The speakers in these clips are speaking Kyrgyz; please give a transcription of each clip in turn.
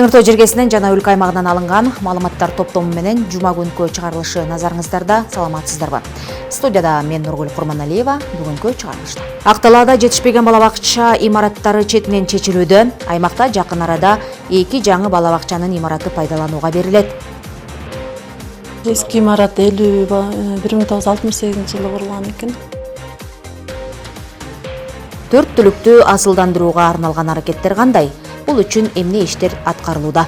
Теңир Тоо жергесинен жана өлкө аймагынан алынган маалыматтар топтому менен жума күнкү чыгарылышы назарыңыздарда. Саламатсыздарбы? Студияда мен Нургүл Курманалиева. Бүгүнкү чыгарылышта Акталаада жетишпеген бала бакча имараттары четинен чечилүүдө. Аймакта жакын арада 2 жаңы бала бакчанын имараты пайдаланууга берилет. Eski имарат 1968 жылы курулган экен. 4 түлүктү асылдандырууга арналган аракеттер кандай? Бул үчүн эмне иштер аткарылууда?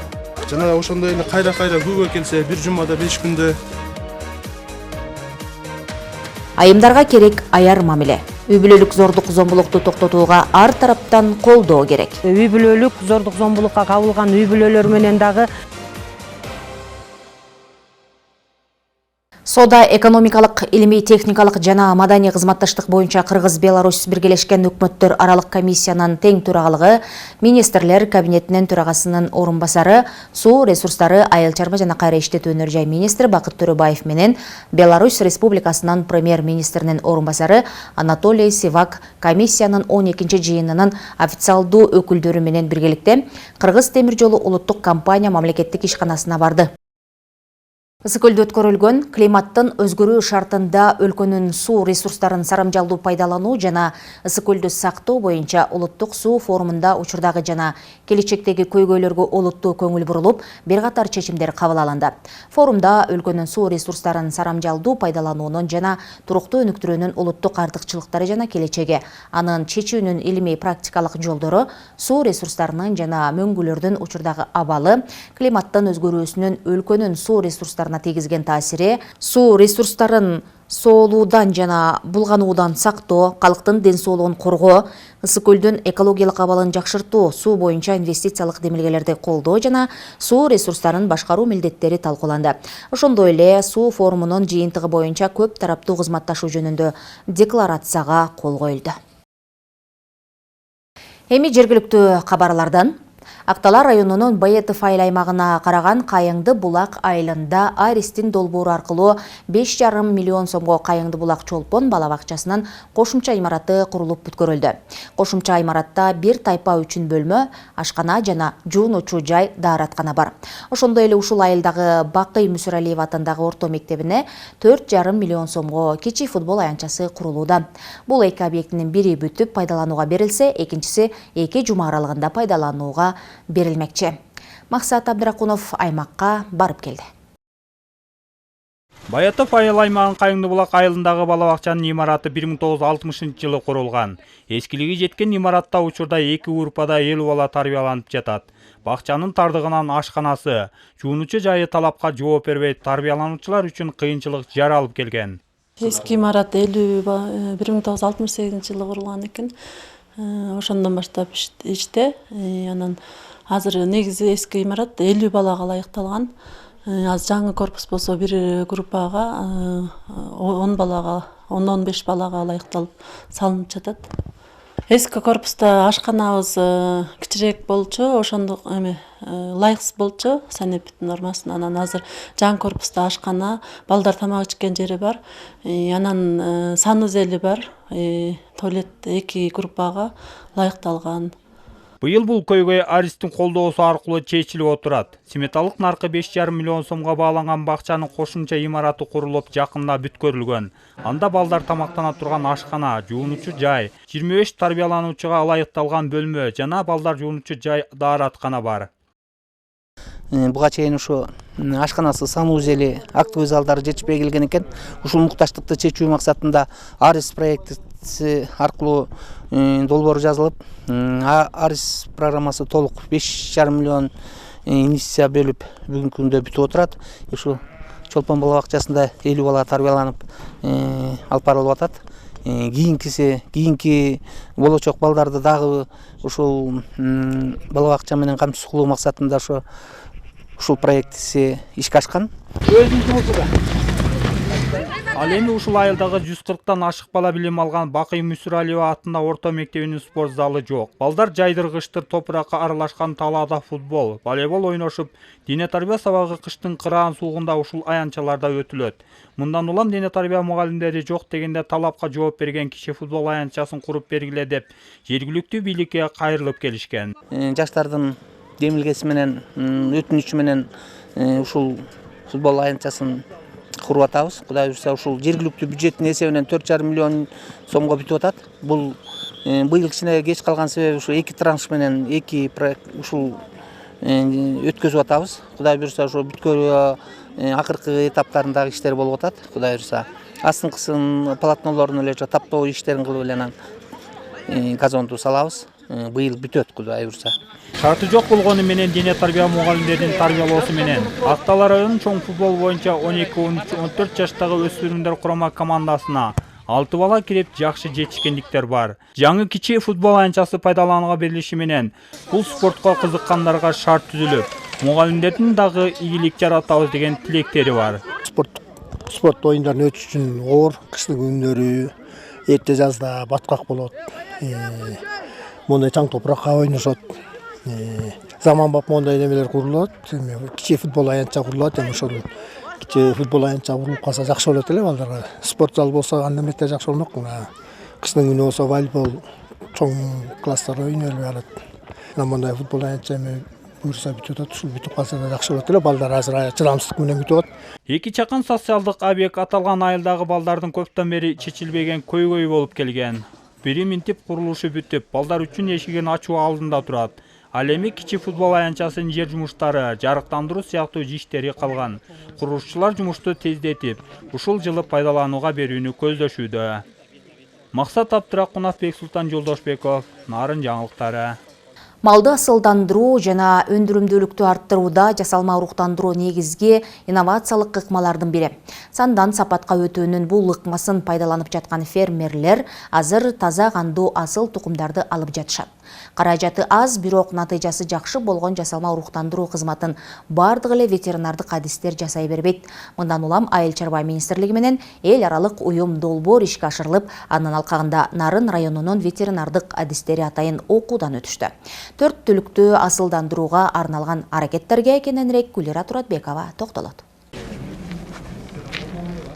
Жана ошондой эле кайра күгө келсе, бир жумада 5 күндө. Айымдарга керек аяр мамиле. Үй бүлөлүк зордук зомбулукту токтотууга ар тараптан колдоо керек. Үй бүлөлүк зордук зомбулукка кабылган үй бүлөлөр менен дагы Сода экономикалык, илимий техникалык жана маданий кызматташтык боюнча Кыргыз-Беларусь биргелешкен өкмөттөр аралык комиссиянын тең турагалыгы, министрлер кабинетинин турагасынын орун басары, суу ресурстары, айыл чарба жана кайра иштетүү жай министри Бакыт Төрөбаев менен Беларусь Республикасынын премьер-министринин орун басары Анатолий Сивак комиссиянын 12-чи жыйынынын официалдуу өкүлдөрү менен биргеликте Кыргыз темир жолу улуттук компания мамлекеттик ишканасына барды. Ысыкөлдө өткөрүлгөн климаттын өзгөрүү шартында өлкөнүн суу ресурстарын сарамжалдуу пайдалануу жана ысыкөлдү сактоо боюнча улуттук суу форумунда учурдагы жана келечектеги көйгөйлөргө олуттуу көңүл бурулуп, бир катар чечимдер кабыл алынды. Форумда өлкөнүн суу ресурстарын сарамжалдуу пайдалануунун жана туруктуу өнүктүрүүнүн улуттук артыкчылыктары жана келечеги, анын чечүүнүн илимий практикалык жолдору, суу ресурстарынын жана мөңгүлөрдүн учурдагы абалы, климаттын өзгөрүүсүнүн өлкөнүн суу ресурстарына тийгизген таасири, суу ресурстарын соолуудан жана булгануудан сактоо, калктын ден соолугун коргоо, ысыкөлдүн экологиялык абалын жакшыртуу, суу боюнча инвестициялык демилгелерди колдоо жана суу ресурстарын башкаруу милдеттери талкууланды. Ошондой эле суу форумунун жыйынтыгы боюнча көп тараптуу кызматташуу жөнүндө декларацияга кол коюлду. Эми жергиликтүү кабарлардан Актала районунун Баетов айыл аймагына караган Кайыңды булак айылында Аристин долбоору аркылуу 5,5 миллион сомго Кайыңды булак чолпон бала бакчасынын кошумча имараты курулуп бүткөрүлдү. Кошумча имаратта бир тайпа үчүн бөлмө, ашкана жана жуунуучу жай, даараткана бар. Ошондой эле ушул айылдагы Бакый Мүсүралиев атындагы орто мектебине 4,5 миллион сомго кичи футбол аянтчасы курулууда. Бул эки объектинин бири бүтүп пайдаланууга берилсе, экинчиси 2 жума аралыгында пайдаланууга берилмекчи. Максат Абдракунов аймакка барып келди. Баятов айыл аймагын Кайыңды булак айылындагы бала бакчанын имараты 1960-жылы курулган. Эскилиги жеткен имаратта учурда 2 урпада 50 бала тарбияланып жатат. Бакчанын тардыгынан ашканасы, жуунуучу жайы талапка жооп бербей, тарбиялануучулар үчүн кыйынчылык жаралып келген. Eski имарат 1968 жылы курулган экен. Ошондон баштап иште. Анан азыр негизи эски имарат 50 балага ылайыкталган. Азыр жаңы корпус болсо бир группага 10 балага, 10-15 балага ылайыкталып салынып жатат. Эски корпуста ашканабыз кичирээк болчу, ошондук ылайыксыз болчу санэпит нормасына. Анан азыр жаңы корпуста ашкана, балдар тамак ичкен жери бар. Анан санузели бар. Туалет 2 группага ылайыкталган. Быйыл бул көйгөй Аристин колдоосу аркылуу чечилип отурат. Сметалык наркы 5,5 миллион сомго бааланган бакчанын кошумча имараты курулуп жакында бүткөрүлгөн. Анда балдар тамактана турган ашкана, жуунуучу жай, 25 тарбиялануучуга ылайыкталган бөлмө жана балдар жуунуучу жай, даараткана бар. Буга чейин ушу ашканасы, санузели, актовый залдары жетишпей келген экен. Ушул мукташтыкты чечүү максатында Арис проекти аркылуу долбоор жазылып, Арис программасы толук 5,5 миллион инвестиция бөлүп бүгүнкү күндө бүтүп отурат. Ушу чолпон бала бакчасында 50 бала тарбияланып алып барылып атат. Кийинки болочок балдарды дагы ушул бала бакча менен камсыз кылуу максатында ушул проекти ишке ашкан. Ал эми ушул айылдагы 140тан ашык бала билим алган Бакый Мүсүралиев атында орто мектебинин спорт залы жок. Балдар жайдыргычтыр, топуракка аралашкан талаада футбол, волейбол ойношуп, дене тарбия сабагы кыштын кыраан суугунда ушул аянтчаларда өтүлөт. Мындан улам дене тарбия мугалимдери жок дегенде талапка жооп берген киши футбол аянтчасын куруп бергиле деп жергиликтүү бийликке кайрылып келишкен. Жаштардын демилгеси менен өтүнүчү менен ушул футбол аянтчасын куруп атабыз. Кудай буйрса ушул жергиликтүү бюджеттин эсебинен 4,5 миллион сомго бүтүп атат. Бул быйыл кичине кеч калган себеби ушу 2 транш менен 2 проект ушул өткөзүп атабыз. Кудай буйрса ошо бүткөрүү акыркы этаптарындагы иштер болуп атат. Кудай буйрса астыңкысын полотнолорун эле таптоо иштерин кылып эле анан газонду салабыз. Быйыл бүтөт Кудай буйрса. Шарты жок болгону менен дене тарбия мугалимдеринин тарбиялоосу менен Актал районунун чоң футбол боюнча 12-14 жаштагы өспүрүмдөр курама командасына 6 бала кирип жакшы жетишкендиктер бар. Жаңы кичи футбол аянтчасы пайдаланууга берилиши менен бул спортко кызыккандарга шарт түзүлүп, мугалимдердин дагы ийгилик жаратабыз деген тилектери бар. Спорт оюндарын өтүш үчүн оор, кыштын күндөрү, эрте жазда баткак болот. Мондай чаң топуракка ойношот. Заманбап мондай немелер курулат. Кичи футбол аянтча курулат. Ошол кичи футбол аянтча курулуп калса жакшы болот эле балдарга. Спорт зал болсо анда эмете жакшы болмок. Кыштын күнү болсо волейбол чоң класстар ойнолуп алат. Мондай футбол аянтча буйрса бүтүп атат. Ушул бүтүп калса да жакшы болот эле. Балдар азыр чыдамсыздык менен күтүп атат. Эки чакан социалдык объект аталган айылдагы балдардын көптөн бери чечилбеген көйгөй болуп келген. Бири минтип курулушу бүтүп, балдар үчүн эшигин ачуу алдында турат. Ал эми кичи футбол аянтчасынын жер жумуштары, жарыктандыруу сыяктуу иштери калган. Курушчулар жумушту тездетип, ушул жылы пайдаланууга берүүнү көздөшүүдө. Максат Абдракунов, Бексултан Жолдошбеков, Нарын жаңылыктары. Малды асылдандыруу жана өндүрүмдүүлүктү арттырууда жасалма уруктандыруу негизги инновациялык ыкмалардын бири. Сандан сапатка өтүүнүн бул ыкмасын пайдаланып жаткан фермерлер азыр таза кандуу асыл тукумдарды алып жатышат. Каражаты аз, бирок натыйжасы жакшы болгон жасалма уруктандыруу кызматын бардык эле ветеринардык адистер жасай бербейт. Мындан улам Айыл чарба министрлиги менен эл аралык уюм долбоор ишке ашырылып, анын алкагында Нарын районунун ветеринардык адистери атайын окуудан өтүштү. 4 түлүктү асылдандырууга арналган аракеттерге кененирээк Гүлира Туратбекова токтолот.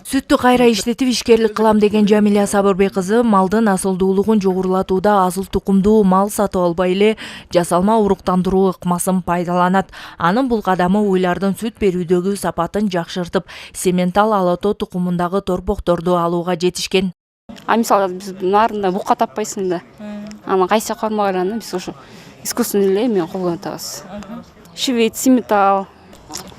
Сүттү кайра иштетип ишкерлик кылам деген Жамиля Сабырбек кызы малдын асылдуулугун жогорулатууда асыл тукумдуу мал сатып албай эле жасалма уруктандыруу ыкмасын пайдаланат. Анын бул кадамы уйлардын сүт берүүдөгү сапатын жакшыртып, сементал алото тукумундагы торбокторду алууга жетишкен. Мисалы биз нарында бука таппайсың да. Аны кайсы кармаган биз ошо искусственный эле эме колдонобуз. Швейц, сементал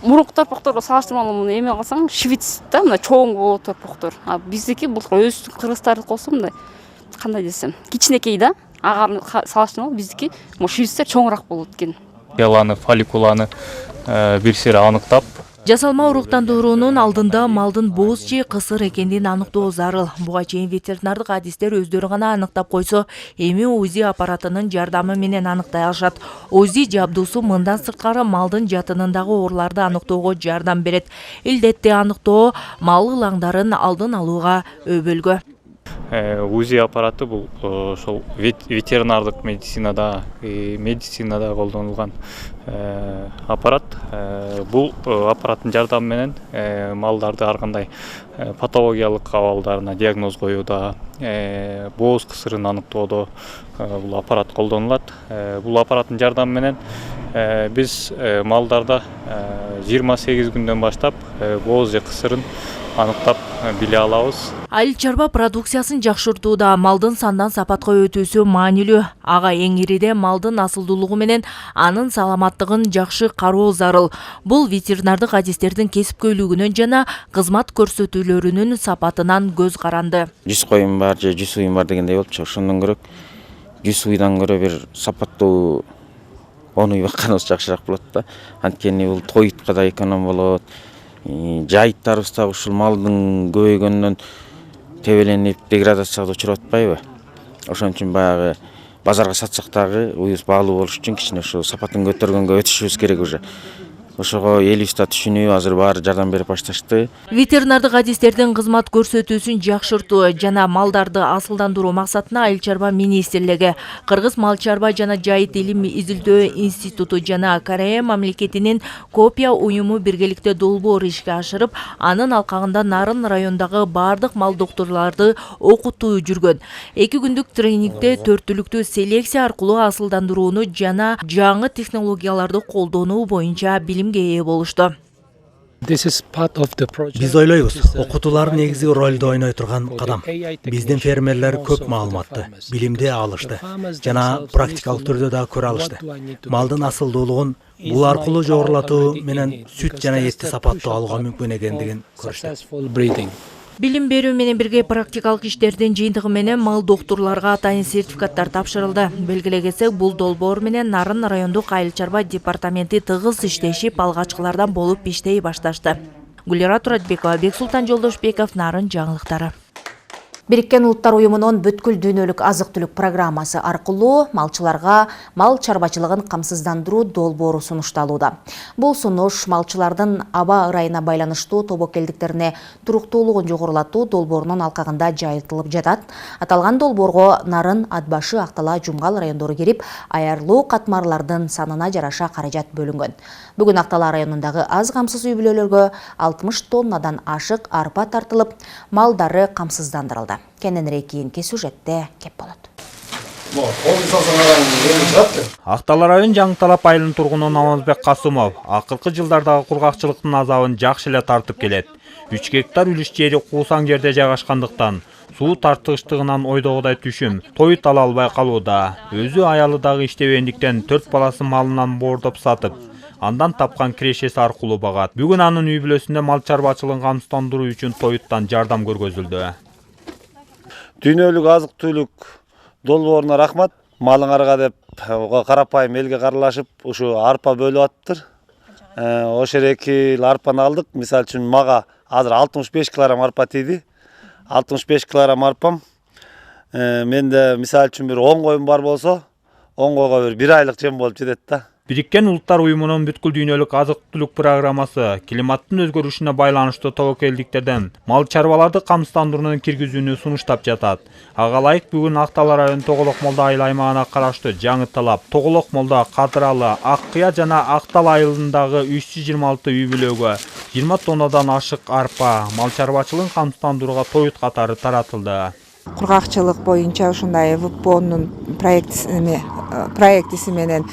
мурунку торпокторго салыштырмалуу муну эме кылсаң, швейц да мына чоң болот торпоктор. А биздики бул өз кыргызстардыкы болсо мындай кандай десем, кичинекей да, ага салыштырмалуу биздики швейцтер чоңураак болот экен. Яланы, фолликуланы бир сыйра аныктап, Жасалма уруктандыруунун алдында малдын бооз же кысыр экендигин аныктоо зарыл. Буга чейин ветеринардык адистер өздөрү гана аныктап койсо, эми УЗИ аппаратынын жардамы менен аныктай алышат. УЗИ жабдуусу мындан сырткары малдын жатынындагы ооруларды аныктоого жардам берет. Илдетти аныктоо мал ылаңдарын алдын алууга өбөлгө. УЗИ аппараты бул ошол ветеринардык медицинада колдонулган аппарат. Бул аппараттын жардамы менен малдарды ар кандай патологиялык абалдарына диагноз коюуда, бооз кысырын аныктоодо бул аппарат колдонулат. Бул аппараттын жардамы менен биз малдарда 28 күндөн баштап бооз же кысырын аныктап биле алабыз. Айыл чарба продукциясын жакшыртууда малдын сандан сапатка өтүүсү маанилүү. Ага эң ириде малдын асылдуулугу менен анын саламаттыгын жакшы кароо зарыл. Бул ветеринардык адистердин кесипкөйлүгүнөн жана кызмат көрсөтүүлөрүнүн сапатынан көз каранды. 100 коюм бар же 100 уюм бар дегендей болчу. Ошондон көрө 100 уйдан көрө бир сапаттуу 10 уй бакканыбыз жакшыраак болот да. Анткени бул тоютка да эконом болот. Жайыттарыбыз да ушул малдын көбөйгөнүнөн тебеленип деградацияга учурап атпайбы? Ошон үчүн баягы базарга сатсак дагы уюбуз баалуу болуш үчүн кичине ушу сапатын көтөргөнгө өтүшүбүз керек уже. ошого элибиз да түшүнүп азыр баары жардам берип башташты. Ветеринардык адистердин кызмат көрсөтүүсүн жакшыртуу жана малдарды асылдандыруу максатына Айыл чарба министрлиги, Кыргыз мал чарба жана жайыт илим изилдөө институту жана Корея мамлекетинин Копия уюму биргеликте долбоор ишке ашырып, анын алкагында Нарын райондогу бардык мал доктурларды окутуу жүргөн. 2 күндүк тренингде 4 түлүктүү селекция аркылуу асылдандырууну жана жаңы технологияларды колдонуу боюнча билимге ээ болушту. Биз ойлойбуз, окутуулар негизи ролду ойной турган кадам. Биздин фермерлер көп маалыматты, билимди алышты жана практикалык түрдө да көрө алышты. Малдын асылдуулугун бул аркылуу жогорулатуу менен сүт жана этти сапаттуу алууга мүмкүн экендигин көрүштү. Билим берүү менен бирге практикалык иштердин жыйынтыгы менен мал доктурларга атайын сертификаттар тапшырылды. Белгилегесек, бул долбоор менен Нарын райондук айыл чарба департаменти тыгыз иштешип, алгачкылардан болуп иштей башташты. Гүлира Туратбекова, Бексултан Жолдошбеков, Нарын жаңылыктары. Бириккен Улуттар уюмунун бүткүл дүйнөлүк азык-түлүк программасы аркылуу малчыларга мал чарбачылыгын камсыздандыруу долбоору сунушталууда. Бул сунуш малчылардын аба ырайына байланыштуу тобокелдиктерине туруктуулугун жогорулатуу долбоорунун алкагында жайылтылып жатат. Аталган долбоорго Нарын, Атбашы, Актала, Жумгал райондору кирип, аярлуу катмарлардын санына жараша каражат бөлүнгөн. Бүгүн Актала районундагы аз камсыз үй-бүлөлөргө 60 тоннадан ашык арпа тартылып, малдары камсыздандырылды. Кененирээк кийинки сюжетте кеп болот. Актала район Жаңыталап айылынын тургуну Намазбек Касымов акыркы жылдардагы кургакчылыктын азабын жакшы эле тартып келет. 3 гектар үлүш жери куусаң жерде жайгашкандыктан суу тартыгычтыгынан ойдогудай түшүм тоют ала албай калууда. Өзү аялы дагы иштебегендиктен 4 баласын малынан боордоп сатып, андан тапкан кирешеси аркылуу багат. Бүгүн анын үй-бүлөсүндө мал чарбачылыгын камсыздандыруу үчүн тоюттан жардам көргөзүлдү. Дүйнөлүк азык-түлүк долбооруна рахмат. Малыңарга деп карапайым элге каралашып, ушу арпа бөлүп атыптыр. Ошо 2 кил арпаны алдык. Мисалы үчүн мага азыр 65 килограмм арпа тийди. 65 килограмм арпам. Менде мисалы үчүн бир 10 коюм бар болсо, 10 койго бир айлык жем болуп жетет да. Бириккен Улуттар уюмунун бүткүл дүйнөлүк азык-түлүк программасы климаттын өзгөрүшүнө байланыштуу тобокелдиктерден мал чарбаларды камсыздандырууну киргизүүнү сунуштап жатат. Ага ылайык бүгүн Актала район Тоголок молда айыл аймагына караштуу Жаңыталап, Тоголок молда, Кадыралы, Аккыя жана Актала айылындагы 326 үй-бүлөгө 20 тоннадан ашык арпа мал чарбачылыгын камсыздандырууга тоют катары таратылды. Кургакчылык боюнча ушундай ВПОнун проектиси менен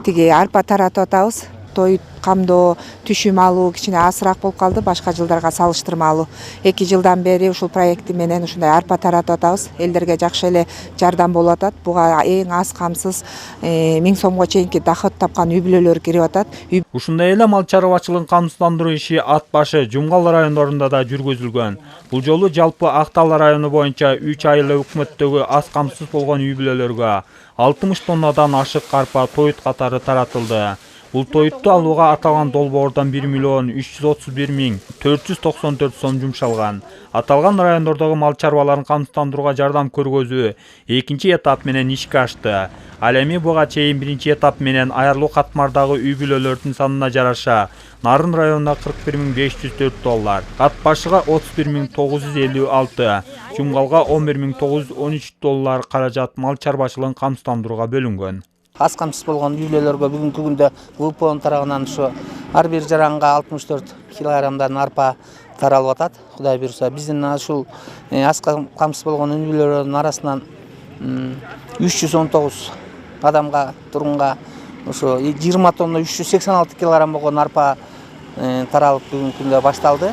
тиги арпа таратып атабыз. Тоют камдоо, түшүм алуу кичине азыраак болуп калды башка жылдарга салыштырмалуу. 2 жылдан бери ушул проекти менен ушундай арпа таратып атабыз. Элдерге жакшы эле жардам болуп атат. Буга эң аз камсыз 1000 сомго чейинки доход тапкан үй-бүлөлөр кирип атат. Ушундай эле мал чарбачылыгын камсыздандыруу иши Атбашы, Жумгал райондорунда да жүргүзүлгөн. Бул жолу жалпы Актала району боюнча 3 айыл өкмөттөгү аз камсыз болгон үй-бүлөлөргө 60 тоннадан ашык арпа тоют катары таратылды. Бул тоютту алууга аталган долбоордон 1.331.494 сом жумшалган. Аталган райондордогу мал чарбаларын камсыздандырууга жардам көргөзүү 2-чи этап менен ишке ашты. Ал эми буга чейин 1-чи этап менен аярлуу катмардагы үй-бүлөлөрдүн санына жараша Нарын районуна $41.504, Атбашыга $31.956, Жумгалга $11.913 каражат мал чарбачылыгын камсыздандырууга бөлүнгөн. Аз камсыз болгон үй-бүлөлөргө бүгүнкү күндө ВПОнун тарабынан ушу ар бир жаранга 64 килограммдан арпа таралып атат. Кудай буйруса, биздин ушул аз камсыз болгон үй-бүлөлөрдүн арасынан 319 адамга тургунга ушу 20 тонна 386 килограмм болгон арпа таралып бүгүнкү күндө башталды.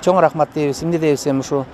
Чоң рахмат дейбиз. Эмне дейбиз, ушу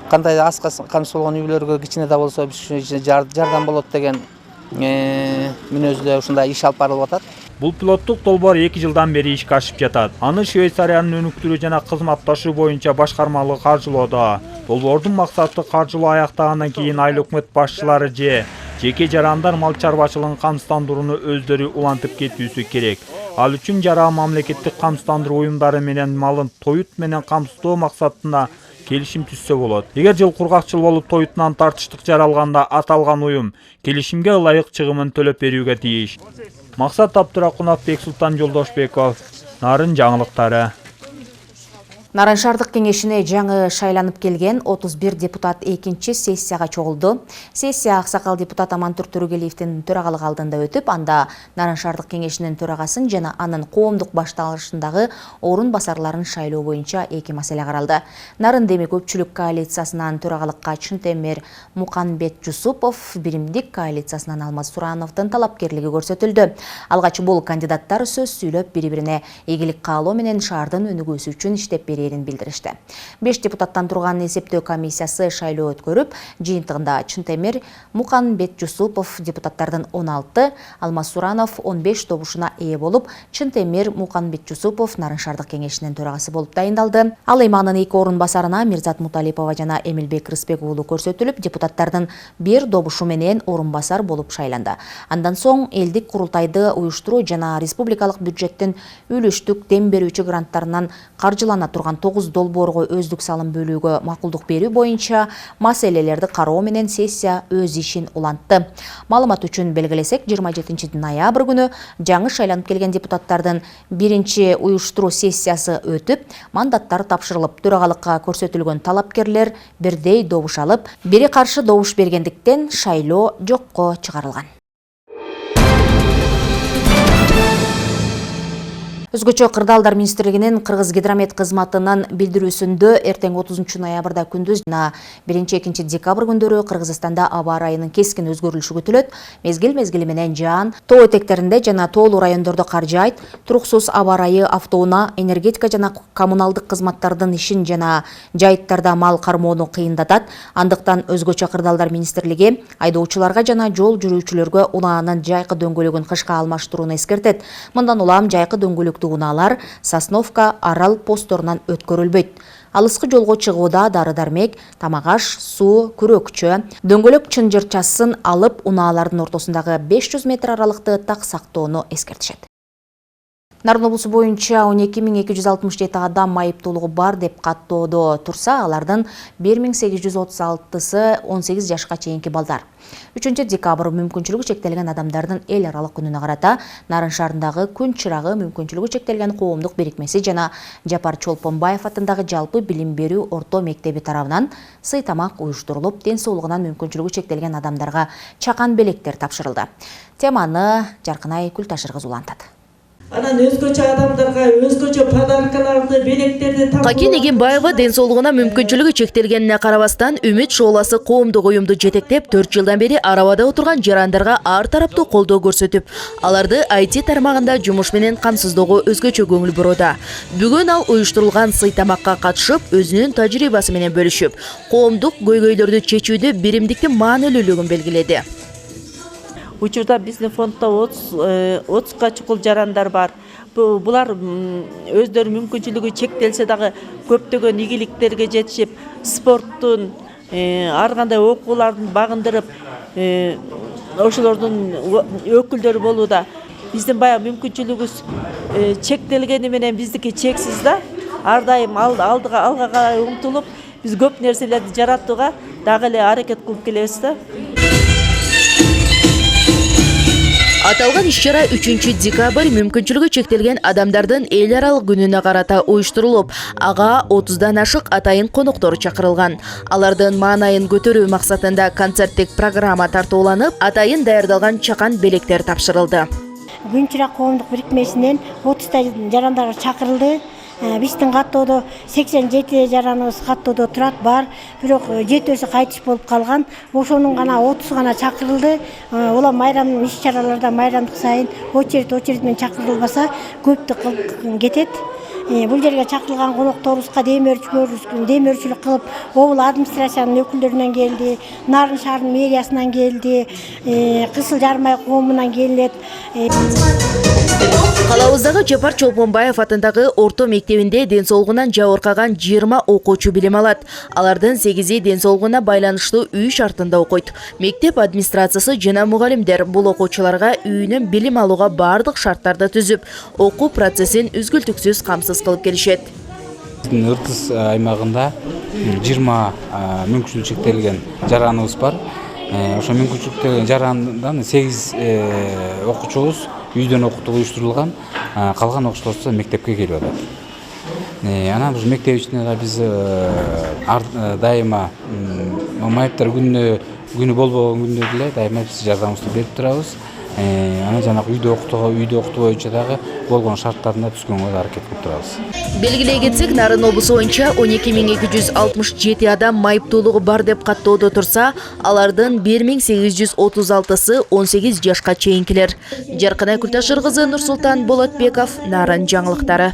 кандай аз камсыз болгон үй-бүлөлөргө кичине да болсо жардам болот деген мүнөздө ушундай иш алып барылып атат. Бул пилоттук долбоор 2 жылдан бери ишке ашып жатат. Аны Швейцариянын өнүктүрүү жана кызматташуу боюнча башкармалык каржылоодо. Долбоордун максаты каржылоо аяктагандан кийин айыл өкмөт башчылары же жеке жарандар мал чарбачылыгын камсыздандырууну өздөрү улантып кетүүсү керек. Ал үчүн жараа мамлекеттик камсыздандыруу уюмдары менен малын тоют менен камсыздоо максатында келишим түзсө болот. Эгер жыл кургакчыл болуп тоютунан тартыштык жаралганда аталган уюм келишимге ылайык чыгымын төлөп берүүгө тийиш. Максат Абдуракунов, Бексултан Жолдошбеков, Нарын жаңылыктары. Нарын шаардык кеңешине жаңы шайланып келген 31 депутат экинчи сессияга чогулду. Сессия аксакал депутат Амантур Төрөгелиевдин төрагалык алдында өтүп, анда Нарын шаардык кеңешинин төрагасын жана анын коомдук башталышындагы орун басарларын шайлоо боюнча эки маселе каралды. Нарын Деми көпчүлүк коалициясынан төрагалыкка Чынтемир Муканбет Жусупов, Биримдик коалициясынан Алмаз Сурановдун талапкерлиги көрсөтүлдү. Алгач бул кандидаттар сөз сүйлөп бири-бирине ийгилик каалоо менен шаардын өнүгүүсү үчүн иштеп билдиришти. 5 депутаттан турган эсептөө комиссиясы шайлоо өткөрүп, жыйынтыгында Чынтемир Муканбет Жусупов депутаттардын 16, Алмаз Суранов 15 добушуна ээ болуп, Чынтемир Муканбет Жусупов Нарын шаардык кеңешинин төрагасы болуп дайындалды. Ал эми анын 2 орун басарына Мирзат Муталипова жана Эмилбек Рысбек уулу көрсөтүлүп, депутаттардын 1 добушу менен орун басар болуп шайланды. Андан соң элдик курултайды уюштуруу жана республикалык бюджеттин үлүштүк дем берүүчү гранттарынан каржылана турган 9 долбоорго өздүк салым бөлүүгө макулдук берүү боюнча маселелерди кароо менен сессия өз ишин улантты. Маалымат үчүн белгилесек, 27 ноябрь күнү жаңы шайланып келген депутаттардын биринчи уюштуруу сессиясы өтүп, мандаттар тапшырылып, төрагалыкка көрсөтүлгөн талапкерлер бирдей добуш алып, бири каршы добуш бергендиктен шайлоо жокко чыгарылган. Өзгөчө Кырдаалдар министрлигинин Кыргыз гидромет кызматынын билдирүүсүндө эртең 30 ноябрда күндүз жана 1-2 декабрь күндөрү Кыргызстанда аба ырайынын кескин өзгөрүлүшү күтүлөт. Мезгил менен жаан, тоо этектеринде жана тоолуу райондордо кар жаайт. Туруксуз аба ырайы автоунаа, энергетика жана коммуналдык кызматтардын ишин жана жайыттарда мал кармоону кыйындатат. Андыктан Өзгөчө Кырдаалдар министрлиги айдоочуларга жана жол жүрүүчүлөргө унаанын жайкы дөңгөлөгүн кышка алмаштырууну эскертет. Мындан улам жайкы дөңгөлөктү унаалар Сосновка, Арал посторунан өткөрүлбөйт. Алыскы жолго чыгууда дары-дармек, тамак-аш, суу, күрөкчө, дөңгөлөк чынжырчасын алып унаалардын ортосундагы 500 метр аралыкты так сактоону эскертишет. Нарын облусу боюнча 12267 адам майыптуулугу бар деп каттоодо турса, алардын 1836-сы 18 жашка чейинки балдар. 3 декабрь мүмкүнчүлүгү чектелген адамдардын эл аралык күнүнө карата Нарын шаарындагы күн чырагы мүмкүнчүлүгү чектелген коомдук бирикмеси жана Жапар Чолпонбаев атындагы жалпы билим берүү орто мектеби тарабынан сый тамак уюштурулуп, ден соолугунан мүмкүнчүлүгү чектелген адамдарга чакан белектер тапшырылды. Теманы Жаркынай Күлташыр кызы улантат. Анан өзгөчө адамдарга өзгөчө подаркаларды, белектерди Какин Эгенбаева ден соолугуна мүмкүнчүлүгү чектелгенине карабастан Үмүт шооласы коомдук уюмду жетектеп 4 жылдан бери арабада отурган жарандарга ар тараптуу колдоо көрсөтүп, аларды IT тармагында жумуш менен камсыздоого өзгөчө көңүл бурууда. Бүгүн ал уюштурулган сый тамакка катышып, өзүнүн тажрыйбасы менен бөлүшүп, коомдук көйгөйлөрдү чечүүдө биримдиктин маанилүүлүгүн белгиледи. Учурда биздин фонддо 30га чукул жарандар бар. Булар өздөрү мүмкүнчүлүгү чектелсе дагы көптөгөн ийгиликтерге жетишип, спорттун, ар кандай окуулардын багындырып, ошолордун өкүлдөрү болууда. Биздин баягы мүмкүнчүлүгүбүз чектелгени менен биздики чексиз да. Ар дайым алга карай умтулуп, биз көп нерселерди жаратууга дагы эле аракет кылып келебиз да. Аталган иш-чара 3 декабрь мүмкүнчүлүгү чектелген адамдардын эл аралык күнүнө карата уюштурулуп, ага 30дан ашык атайын коноктор чакырылган. Алардын маанайын көтөрүү максатында концерттик программа тартууланып, атайын даярдалган чакан белектер тапшырылды. Күн чырак коомдук бирикмесинен 30 жарандар чакырылды. Биздин каттоодо 87 жараныбыз каттоодо турат бар, бирок 7-өсү кайтыш болуп калган. Ошонун гана 30 гана чакырылды. Улам майрам иш-чараларда майрамдык сайын очередь менен чакырылбаса көптү кылып кетет. Бул жерге чакырылган конокторубузга демөөрчүлүк кылып, обул администрациянын өкүлдөрүнөн келди, Нарын шаарынын мэриясынан келди, Кысыл Жармай коомунан келет. Калабыздагы Жапар Чолпонбаев атындагы орто мектебинде ден соолугунан жабыркаган 20 окуучу билим алат. Алардын 8-и ден соолугуна байланыштуу үй шартында окуйт. Мектеп администрациясы жана мугалимдер бул окуучуларга үйүнөн билим алууга бардык шарттарды түзүп, окуу процессин үзгүлтүксүз камсыз кылып келишет. Ыртыс аймагында 20 мүмкүнчүлүгү чектелген жараныбыз бар. Ошо мүмкүнчүлүктүү жарандан 8 окуучубуз үйдөн окутуу уюштурулган, калган окуучулар мектепке келип атат. Анан бул мектеп ичинде биз дайыма майыптар күнү болбогон күндө деле дайыма биз жардамыбызды берип турабыз. Анан жанагы үйдө окутуу боюнча дагы болгон шарттарына түзгөнгө аракет кылып турабыз. Белгилей кетсек, Нарын облусу боюнча 12267 адам майыптуулугу бар деп каттоодо турса, алардын 1836сы 18 жашка чейинкилер. Жаркынай Күлташыр кызы, Нурсултан Болотбеков, Нарын жаңылыктары.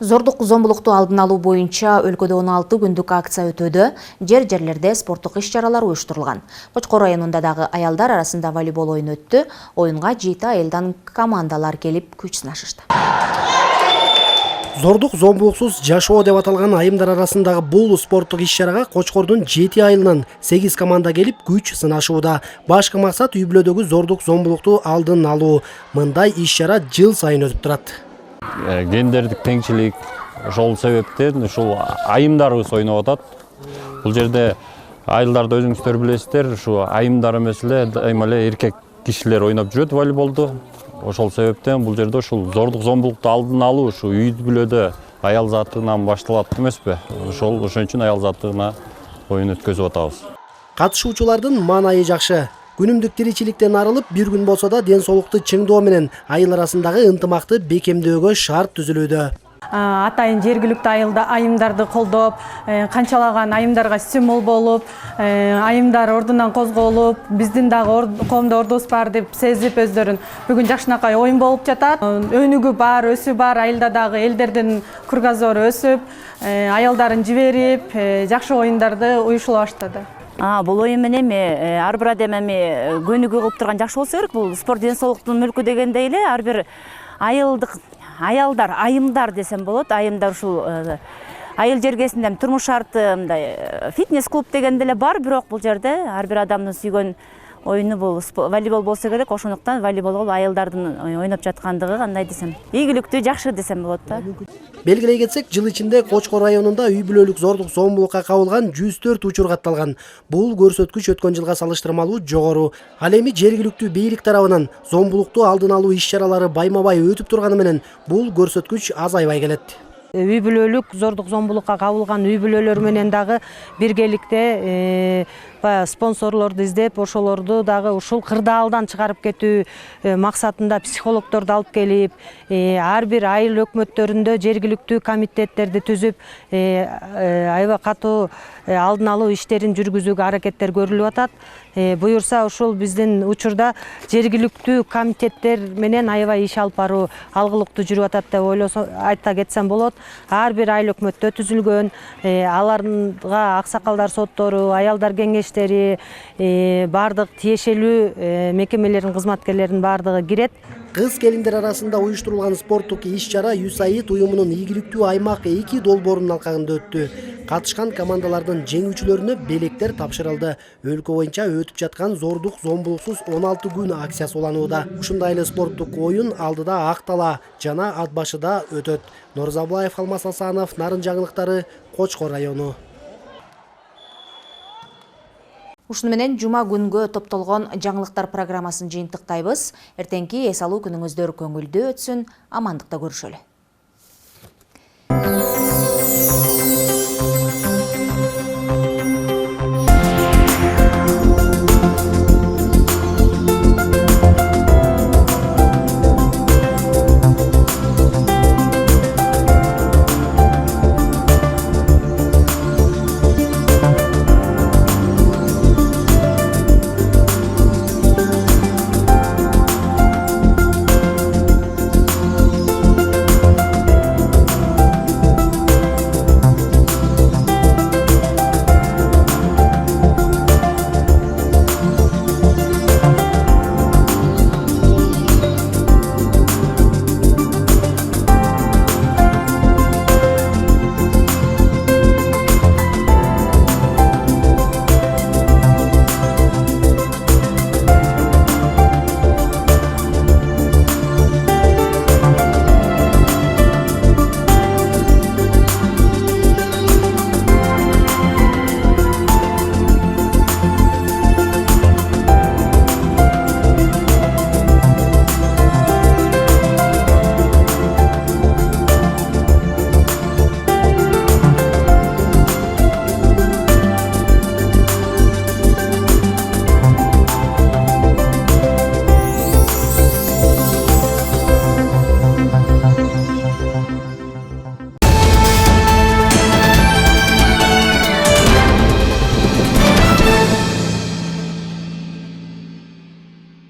Зордук зомбулукту алдын алуу боюнча өлкөдө 16 күндүк акция өтөдү. Жерлерде спорттук иш-чаралар уюштурулган. Кочкор районунда дагы аялдар арасында волейбол ойыны өттү. Оюнга 7 айылдан командалар келип күч сынашышты. Зордук зомбулуксуз жашоо деп аталган айымдар арасындагы бул спорттук иш-чарага Кочкордун 7 айылынан 8 команда келип күч сынашууда. Башкы максат үй бүлөдөгү зордук зомбулукту алдын алуу. Мындай иш-чара жыл сайын өтүп турат. Гендердик теңчилик ошол себептен ушул айымдарыбыз ойноп атат. Бул жерде айылдарда өзүңүздөр билесиздер, ушу айымдар эмес эле дайыма эле эркек кишилер ойноп жүрөт волейболду. Ошол себептен бул жерде ушул зордук зомбулукту алдын алуу ушу үй бүлөдө аял затынан башталат эмеспи? Ошон үчүн аял затына оюн өткөзүп атабыз. Катышуучулардын маанайы жакшы. Күнүмдүк тиричиликтен арылып, бир күн болсо да ден соолукту чыңдоо менен айыл арасындагы ынтымакты бекемдөөгө шарт түзүлүүдө. Атайын жергиликтүү айымдарды колдоп, канчалаган айымдарга стимул болуп, айымдар ордунан козголуп, биздин дагы коомдо ордубуз бар деп сезип өздөрүн бүгүн жакшынакай оюн болуп жатат. Өнүгү бар, өсү бар айылда дагы элдердин кругозору өсүп, аялдарын жиберип, жакшы оюндарды уюшула баштады. Бул оюн менен ар бир адам эми көнүгүү кылып турган жакшы болсо керек. Бул спорт ден соолуктун мүлкү дегендей эле ар бир айылдык аялдар, айымдар десем болот. Айымдар ушул айыл жергесинде турмуш шарты мындай фитнес клуб деген деле бар, бирок бул жерде ар бир адамдын сүйгөн оюну бул волейбол болсо керек. Ошондуктан волейбол аялдардын ойноп жаткандыгы кандай десем, ийгиликтүү, жакшы десем болот да. Белгилей кетсек, жыл ичинде Кочкор районунда үй бүлөлүк зордук зомбулукка кабылган 104 учур катталган. Бул көрсөткүч өткөн жылга салыштырмалуу жогору. Ал эми жергиликтүү бийлик тарабынан зомбулукту алдын алуу иш-чаралары байма-бай өтүп турганы менен бул көрсөткүч азайбай келет. Үй бүлөлүк зордук зомбулукка кабылган үй бүлөлөр менен дагы биргеликте спонсорлорду издеп, ошолорду дагы ушул кырдаалдан чыгарып кетүү максатында психологдорду алып келип, ар бир айыл өкмөттөрүндө жергиликтүү комитеттерди түзүп, аябай катуу алдын алуу иштерин жүргүзүүгө аракеттер көрүлүп атат. Буюрса ушул биздин учурда жергиликтүү комитеттер менен аябай иш алып баруу алгылыктуу жүрүп атат деп айта кетсем болот. Ар бир айыл өкмөттө түзүлгөн, аларга аксакалдар соттору, аялдар кеңештери, бардык тиешелүү мекемелердин кызматкерлеринин бардыгы кирет. Кыз келиндер арасында уюштурулган спорттук иш-чара USAID уюмунун ийгиликтүү аймак 2 долбоорунун алкагында өттү. Катышкан командалардын жеңүүчүлөрүнө белектер тапшырылды. Өлкө боюнча өтүп жаткан зордук зомбулуксуз 16 күн акциясы уланууда. Ушундай эле спорттук оюн алдыда Ак-Тала жана Атбашыда өтөт. Норзабаев, Алмаз Асанов, Нарын жаңылыктары, Кочкор району. Ушуну менен жума күнгө топтолгон жаңылыктар программасын жыйынтыктайбыз. Эртеңки эс алуу күнүңүздөр көңүлдүү өтсүн, амандыкта көрүшөлү.